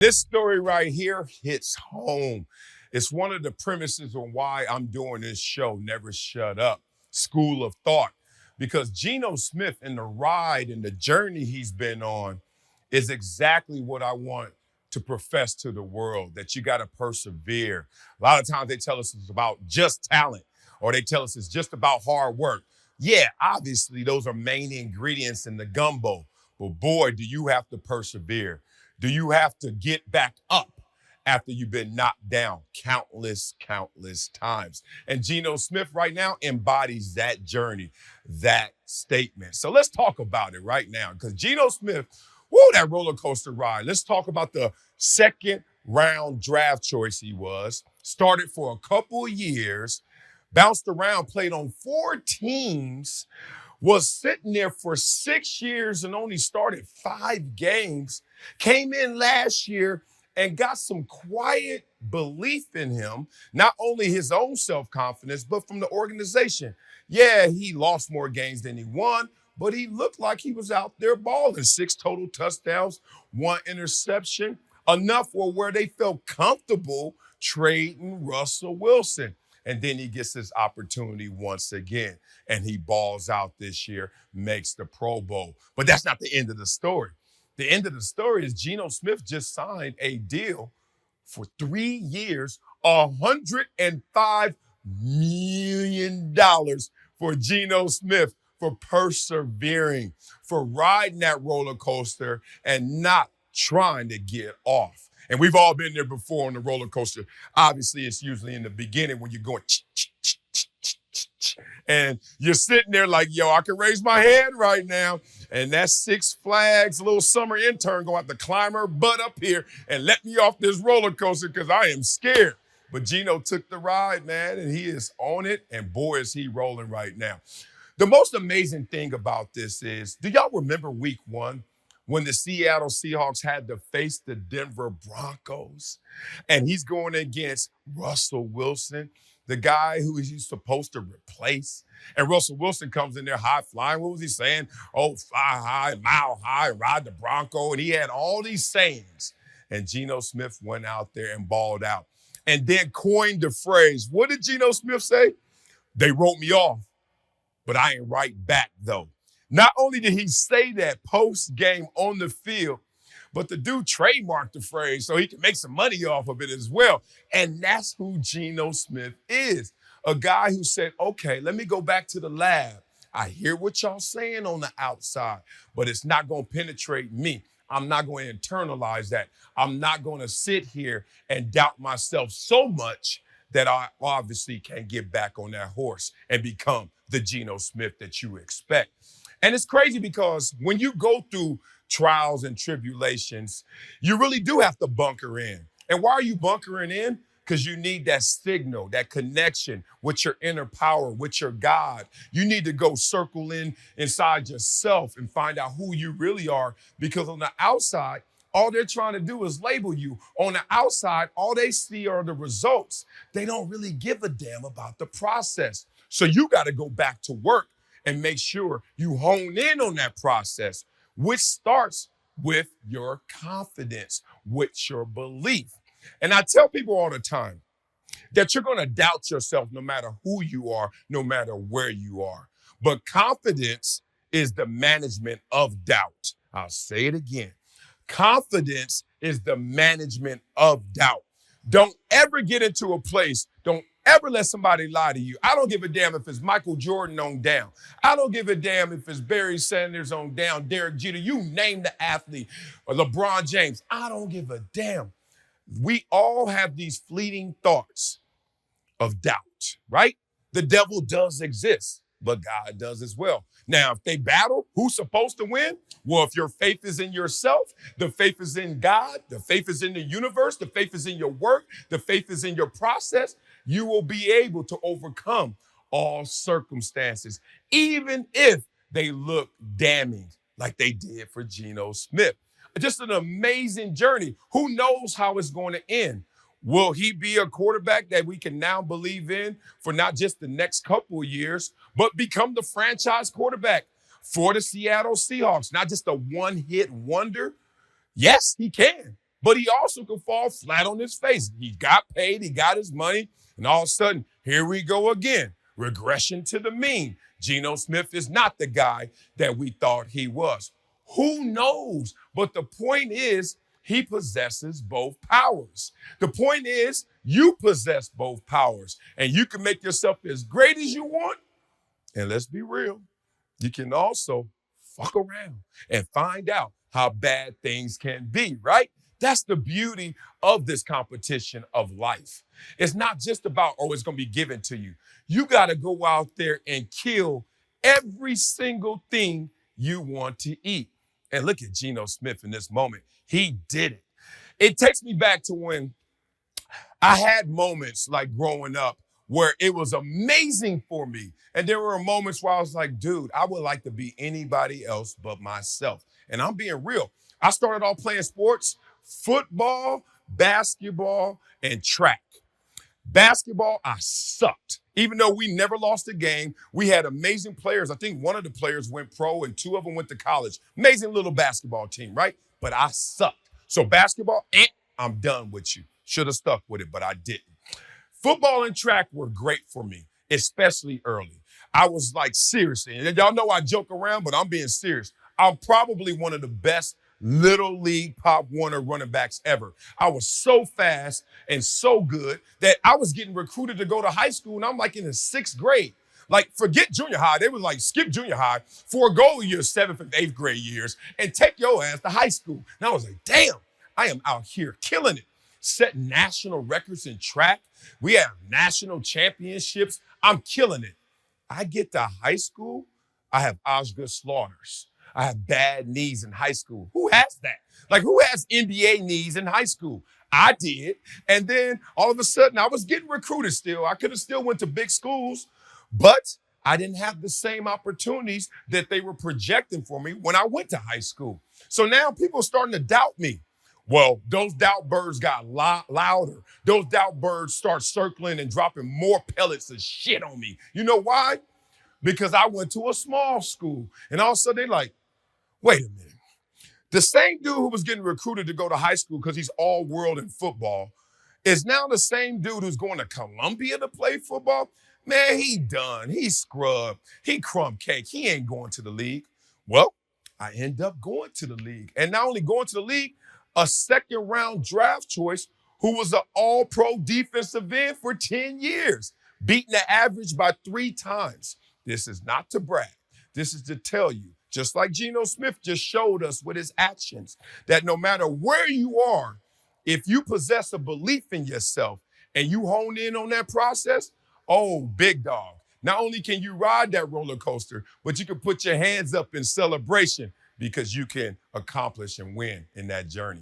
This story right here hits home. It's one of the premises on why I'm doing this show, Never Shut Up, School of Thought. Because Geno Smith and the ride and the journey he's been on is exactly what I want to profess to the world, that you got to persevere. A lot of times they tell us it's about just talent, or they tell us it's just about hard work. Yeah, obviously those are main ingredients in the gumbo, but boy, do you have to persevere. Do you have to get back up after you've been knocked down countless times? And Geno Smith right now embodies that journey, that statement. So let's talk about it right now, because Geno Smith, woo, that roller coaster ride. Let's talk about the second round draft choice he was. Started for a couple of years, bounced around, played on 4 teams, was sitting there for 6 years and only started 5 games, came in last year and got some quiet belief in him, not only his own self-confidence, but from the organization. Yeah, he lost more games than he won, but he looked like he was out there balling. 6 total touchdowns, 1 interception, enough where they felt comfortable trading Russell Wilson. And then he gets this opportunity once again, and he balls out this year, makes the Pro Bowl. But that's not the end of the story. The end of the story is Geno Smith just signed a deal for 3 years, $105 million for Geno Smith, for persevering, for riding that roller coaster and not trying to get off. And we've all been there before on the roller coaster. Obviously, it's usually in the beginning when you're going and you're sitting there like, yo, I can raise my hand right now. And that Six Flags little summer intern gonna have to climb her butt up here and let me off this roller coaster because I am scared. But Geno took the ride, man, and he is on it. And boy, is he rolling right now. The most amazing thing about this is, do y'all remember week 1? When the Seattle Seahawks had to face the Denver Broncos, and he's going against Russell Wilson, the guy who he's supposed to replace. And Russell Wilson comes in there high flying. What was he saying? Oh, fly high, mile high, ride the Bronco. And he had all these sayings. And Geno Smith went out there and balled out and then coined the phrase. What did Geno Smith say? They wrote me off, but I ain't right back, though. Not only did he say that post-game on the field, but the dude trademarked the phrase so he can make some money off of it as well. And that's who Geno Smith is, a guy who said, okay, let me go back to the lab. I hear what y'all saying on the outside, but it's not going to penetrate me. I'm not going to internalize that. I'm not going to sit here and doubt myself so much that I obviously can't get back on that horse and become the Geno Smith that you expect. And it's crazy because when you go through trials and tribulations, you really do have to bunker in. And why are you bunkering in? Because you need that signal, that connection with your inner power, with your God. You need to go circle in inside yourself and find out who you really are. Because on the outside, all they're trying to do is label you. On the outside, all they see are the results. They don't really give a damn about the process. So you got to go back to work and make sure you hone in on that process, which starts with your confidence, with your belief. And I tell people all the time that you're going to doubt yourself no matter who you are, no matter where you are. But confidence is the management of doubt. I'll say it again. Confidence is the management of doubt. Don't ever get into a place, don't ever let somebody lie to you. I don't give a damn if it's Michael Jordan on down. I don't give a damn if it's Barry Sanders on down, Derek Jeter, you name the athlete, or LeBron James. I don't give a damn. We all have these fleeting thoughts of doubt, right? The devil does exist, but God does as well. Now, if they battle, who's supposed to win? Well, if your faith is in yourself, the faith is in God, the faith is in the universe, the faith is in your work, the faith is in your process, you will be able to overcome all circumstances, even if they look damning like they did for Geno Smith. Just an amazing journey. Who knows how it's going to end? Will he be a quarterback that we can now believe in for not just the next couple of years, but become the franchise quarterback for the Seattle Seahawks? Not just a one-hit wonder. Yes, he can. but he also could fall flat on his face. He got paid, he got his money, and all of a sudden, here we go again. Regression to the mean. Geno Smith is not the guy that we thought he was. Who knows? But the point is, he possesses both powers. The point is, you possess both powers, and you can make yourself as great as you want. And let's be real, you can also fuck around and find out how bad things can be, right? That's the beauty of this competition of life. It's not just about, oh, it's going to be given to you. You got to go out there and kill every single thing you want to eat. And look at Geno Smith in this moment. He did it. It takes me back to when I had moments like growing up where it was amazing for me. And there were moments where I was like, dude, I would like to be anybody else but myself. And I'm being real. I started off playing sports, football, basketball, and track. Basketball, I sucked. Even though we never lost a game, we had amazing players. I think one of the players went pro and two of them went to college. Amazing little basketball team, right? But I sucked. So basketball, I'm done with you. Should have stuck with it, but I didn't. Football and track were great for me, especially early. I was like, seriously, and y'all know I joke around, but I'm being serious. I'm probably one of the best Little League Pop Warner running backs ever. I was so fast and so good that I was getting recruited to go to high school, and I'm like in the 6th grade. Like, forget junior high. They were like, skip junior high, forego your 7th and 8th grade years, and take your ass to high school. And I was like, damn, I am out here killing it. Setting national records in track. We have national championships. I'm killing it. I get to high school, I have Osgood slaughters. I have bad knees in high school. Who has that? Like, who has NBA knees in high school? I did. And then all of a sudden, I was getting recruited still. I could have still went to big schools, but I didn't have the same opportunities that they were projecting for me when I went to high school. So now people are starting to doubt me. Well, those doubt birds got louder. Those doubt birds start circling and dropping more pellets of shit on me. You know why? Because I went to a small school. And all of a sudden, they're like, wait a minute. The same dude who was getting recruited to go to high school because he's all world in football is now the same dude who's going to Columbia to play football. Man, he done. He scrubbed. He crumb cake. He ain't going to the league. Well, I end up going to the league. And not only going to the league, a 2nd round draft choice who was an all-pro defensive end for 10 years, beating the average by 3 times. This is not to brag. This is to tell you, just like Geno Smith just showed us with his actions, that no matter where you are, if you possess a belief in yourself and you hone in on that process, oh, big dog. Not only can you ride that roller coaster, but you can put your hands up in celebration because you can accomplish and win in that journey.